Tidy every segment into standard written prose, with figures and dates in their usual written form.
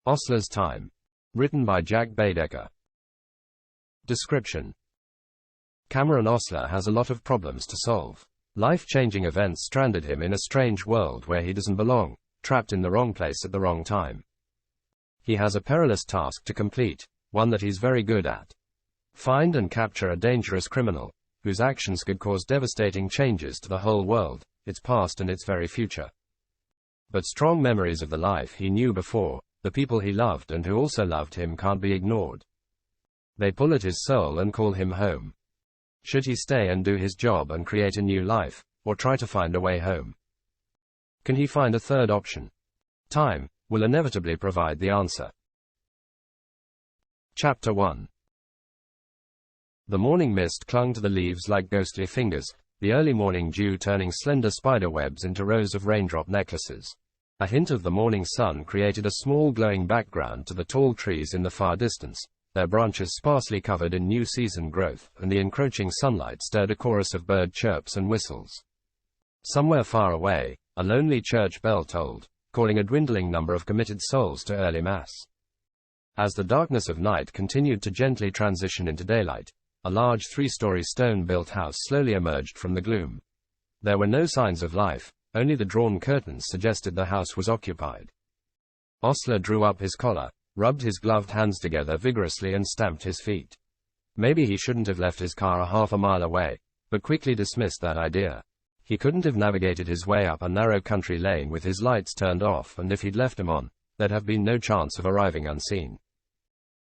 Ostlers Time. Written by Jack Baedekker. Description: Cameron Ostler has a lot of problems to solve. Life-changing events stranded him in a strange world where he doesn't belong, trapped in the wrong place at the wrong time. He has a perilous task to complete, one that he's very good at. Find and capture a dangerous criminal, whose actions could cause devastating changes to the whole world, its past and its very future. But strong memories of the life he knew before, the people he loved and who also loved him, can't be ignored. They pull at his soul and call him home. Should he stay and do his job and create a new life, or try to find a way home? Can he find a third option? Time will inevitably provide the answer. Chapter 1. The morning mist clung to the leaves like ghostly fingers, the early morning dew turning slender spider webs into rows of raindrop necklaces. A hint of the morning sun created a small glowing background to the tall trees in the far distance, their branches sparsely covered in new season growth, and the encroaching sunlight stirred a chorus of bird chirps and whistles. Somewhere far away, a lonely church bell tolled, calling a dwindling number of committed souls to early mass. As the darkness of night continued to gently transition into daylight, a large three-story stone-built house slowly emerged from the gloom. There were no signs of life, only the drawn curtains suggested the house was occupied. Ostler drew up his collar, rubbed his gloved hands together vigorously and stamped his feet. Maybe he shouldn't have left his car a half a mile away, but quickly dismissed that idea. He couldn't have navigated his way up a narrow country lane with his lights turned off, and if he'd left them on, there'd have been no chance of arriving unseen.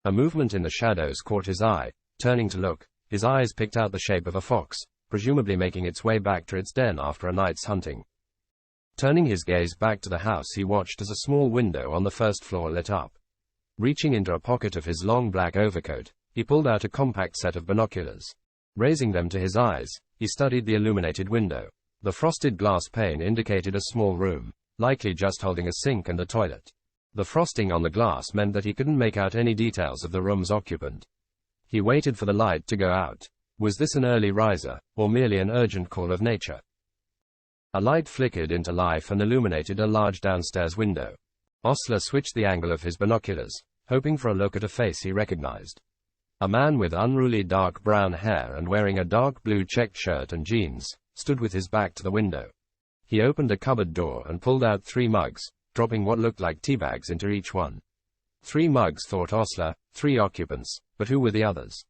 A movement in the shadows caught his eye. Turning to look, his eyes picked out the shape of a fox, presumably making its way back to its den after a night's hunting. Turning his gaze back to the house, he watched as a small window on the first floor lit up. Reaching into a pocket of his long black overcoat, he pulled out a compact set of binoculars. Raising them to his eyes, he studied the illuminated window. The frosted glass pane indicated a small room, likely just holding a sink and a toilet. The frosting on the glass meant that he couldn't make out any details of the room's occupant. He waited for the light to go out. Was this an early riser, or merely an urgent call of nature? A light flickered into life and illuminated a large downstairs window. Ostler switched the angle of his binoculars, hoping for a look at a face he recognized. A man with unruly dark brown hair and wearing a dark blue checked shirt and jeans stood with his back to the window. He opened a cupboard door and pulled out 3 mugs, dropping what looked like tea bags into each one. 3 mugs, thought Ostler, 3 occupants, but who were the others?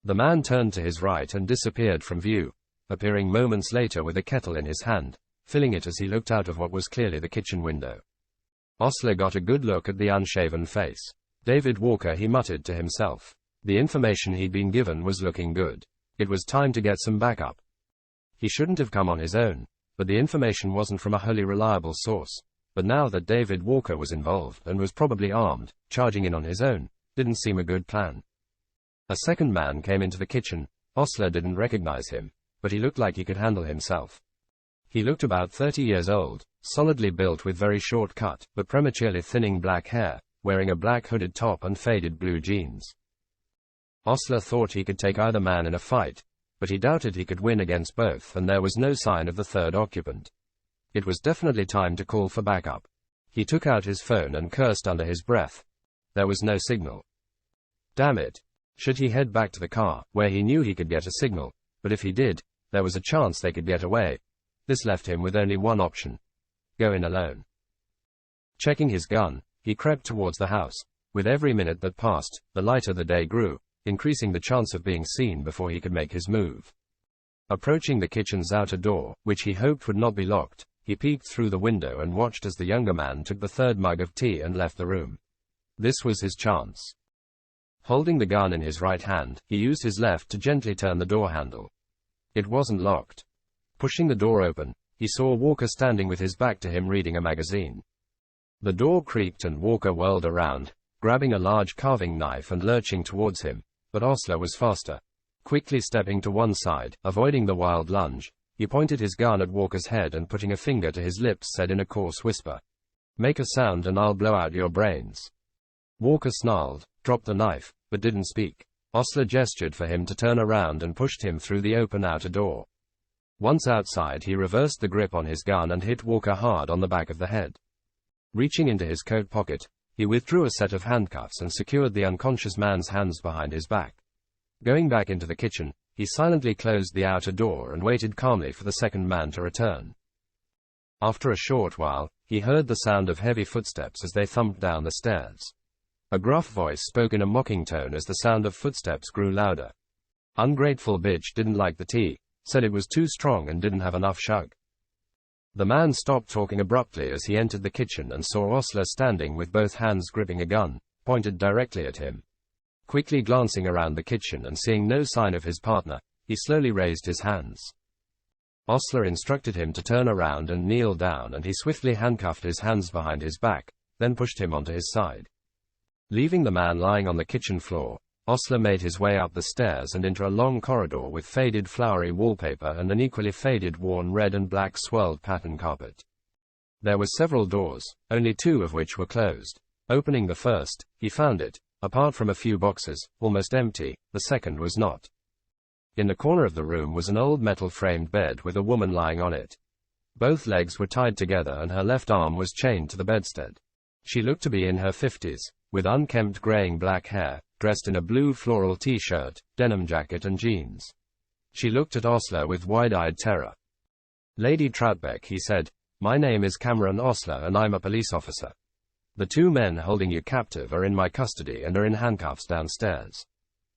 The man turned to his right and disappeared from view, appearing moments later with a kettle in his hand, filling it as he looked out of what was clearly the kitchen window. Ostler got a good look at the unshaven face. David Walker, he muttered to himself. The information he'd been given was looking good. It was time to get some backup. He shouldn't have come on his own, but the information wasn't from a wholly reliable source. But now that David Walker was involved and was probably armed, charging in on his own didn't seem a good plan. A second man came into the kitchen. Ostler didn't recognize him, but he looked like he could handle himself. He looked about 30 years old, solidly built with very short cut, but prematurely thinning black hair, wearing a black hooded top and faded blue jeans. Ostler thought he could take either man in a fight, but he doubted he could win against both, and there was no sign of the third occupant. It was definitely time to call for backup. He took out his phone and cursed under his breath. There was no signal. Damn it. Should he head back to the car, where he knew he could get a signal? But if he did, there was a chance they could get away. This left him with only one option. Go in alone. Checking his gun, he crept towards the house. With every minute that passed, the lighter the day grew, increasing the chance of being seen before he could make his move. Approaching the kitchen's outer door, which he hoped would not be locked, he peeked through the window and watched as the younger man took the 3rd mug of tea and left the room. This was his chance. Holding the gun in his right hand, he used his left to gently turn the door handle. It wasn't locked. Pushing the door open, he saw Walker standing with his back to him reading a magazine. The door creaked and Walker whirled around, grabbing a large carving knife and lurching towards him, but Ostler was faster. Quickly stepping to one side, avoiding the wild lunge, he pointed his gun at Walker's head and putting a finger to his lips said in a coarse whisper, "Make a sound and I'll blow out your brains." Walker snarled, dropped the knife, but didn't speak. Ostler gestured for him to turn around and pushed him through the open outer door. Once outside, he reversed the grip on his gun and hit Walker hard on the back of the head. Reaching into his coat pocket, he withdrew a set of handcuffs and secured the unconscious man's hands behind his back. Going back into the kitchen, he silently closed the outer door and waited calmly for the second man to return. After a short while, he heard the sound of heavy footsteps as they thumped down the stairs. A gruff voice spoke in a mocking tone as the sound of footsteps grew louder. "Ungrateful bitch didn't like the tea, said it was too strong and didn't have enough sugar." The man stopped talking abruptly as he entered the kitchen and saw Ostler standing with both hands gripping a gun, pointed directly at him. Quickly glancing around the kitchen and seeing no sign of his partner, he slowly raised his hands. Ostler instructed him to turn around and kneel down, and he swiftly handcuffed his hands behind his back, then pushed him onto his side. Leaving the man lying on the kitchen floor, Ostler made his way up the stairs and into a long corridor with faded flowery wallpaper and an equally faded worn red and black swirled pattern carpet. There were several doors, only 2 of which were closed. Opening the first, he found it, apart from a few boxes, almost empty. The second was not. In the corner of the room was an old metal-framed bed with a woman lying on it. Both legs were tied together and her left arm was chained to the bedstead. She looked to be in her 50s, with unkempt graying black hair, dressed in a blue floral t-shirt, denim jacket and jeans. She looked at Ostler with wide-eyed terror. "Lady Troutbeck," he said, "my name is Cameron Ostler and I'm a police officer. The 2 men holding you captive are in my custody and are in handcuffs downstairs.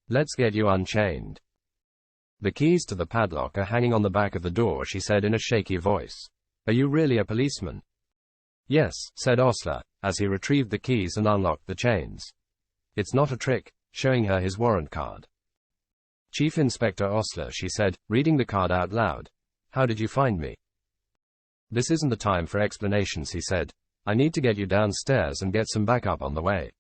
Let's get you unchained." "The keys to the padlock are hanging on the back of the door," she said in a shaky voice. "Are you really a policeman?" "Yes," said Ostler, as he retrieved the keys and unlocked the chains. "It's not a trick," showing her his warrant card. "Chief Inspector Ostler," she said, reading the card out loud. "How did you find me?" "This isn't the time for explanations," he said. "I need to get you downstairs and get some backup on the way."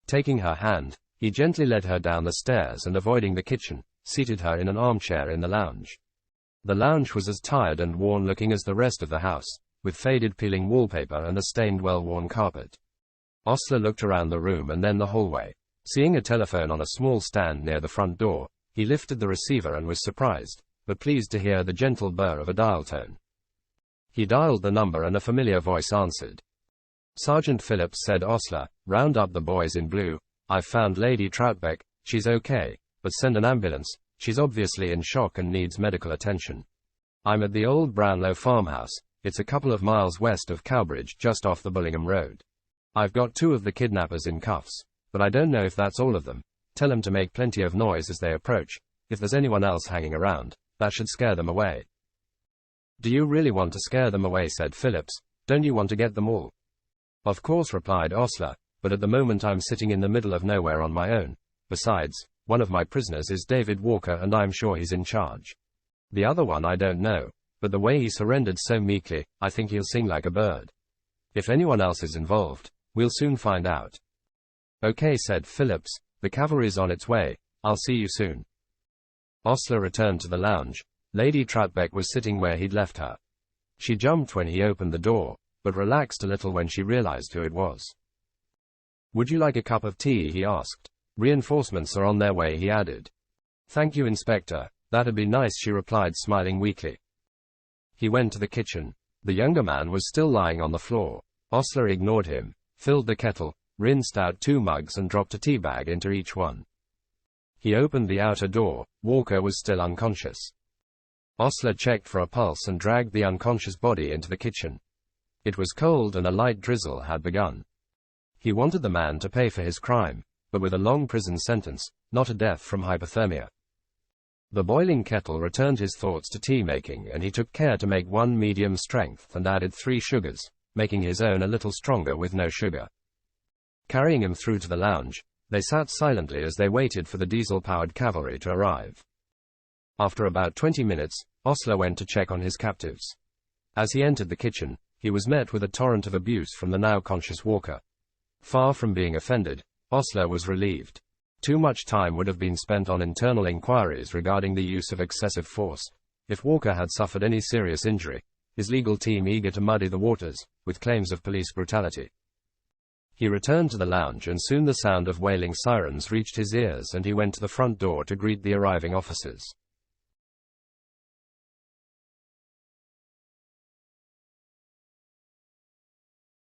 Taking her hand, he gently led her down the stairs and, avoiding the kitchen, seated her in an armchair in the lounge. The lounge was as tired and worn-looking as the rest of the house, with faded peeling wallpaper and a stained well-worn carpet. Ostler looked around the room and then the hallway. Seeing a telephone on a small stand near the front door, he lifted the receiver and was surprised, but pleased to hear the gentle burr of a dial tone. He dialed the number and a familiar voice answered. "Sergeant Phillips," said Ostler, "round up the boys in blue. I've found Lady Troutbeck. She's okay, but send an ambulance. She's obviously in shock and needs medical attention. I'm at the old Brownlow farmhouse. It's a couple of miles west of Cowbridge, just off the Bullingham Road. I've got 2 of the kidnappers in cuffs, but I don't know if that's all of them. Tell them to make plenty of noise as they approach. If there's anyone else hanging around, that should scare them away." "Do you really want to scare them away?" said Phillips. "Don't you want to get them all?" "Of course," replied Ostler, "but at the moment I'm sitting in the middle of nowhere on my own. Besides, one of my prisoners is David Walker and I'm sure he's in charge. The other one I don't know, but the way he surrendered so meekly, I think he'll sing like a bird. If anyone else is involved, we'll soon find out." "Okay," said Phillips, "the cavalry's on its way. I'll see you soon." Ostler returned to the lounge. Lady Troutbeck was sitting where he'd left her. She jumped when he opened the door, but relaxed a little when she realized who it was. "Would you like a cup of tea?" he asked. "Reinforcements are on their way," he added. "Thank you, Inspector. That'd be nice," she replied, smiling weakly. He went to the kitchen. The younger man was still lying on the floor. Ostler ignored him, filled the kettle, rinsed out 2 mugs and dropped a tea bag into each one. He opened the outer door. Walker was still unconscious. Ostler checked for a pulse and dragged the unconscious body into the kitchen. It was cold and a light drizzle had begun. He wanted the man to pay for his crime, but with a long prison sentence, not a death from hypothermia. The boiling kettle returned his thoughts to tea making, and he took care to make 1 medium strength and added 3 sugars, making his own a little stronger with no sugar. Carrying him through to the lounge, they sat silently as they waited for the diesel-powered cavalry to arrive. After about 20 minutes, Ostler went to check on his captives. As he entered the kitchen, he was met with a torrent of abuse from the now conscious Walker. Far from being offended, Ostler was relieved. Too much time would have been spent on internal inquiries regarding the use of excessive force. If Walker had suffered any serious injury, his legal team eager to muddy the waters with claims of police brutality. He returned to the lounge and soon the sound of wailing sirens reached his ears and he went to the front door to greet the arriving officers.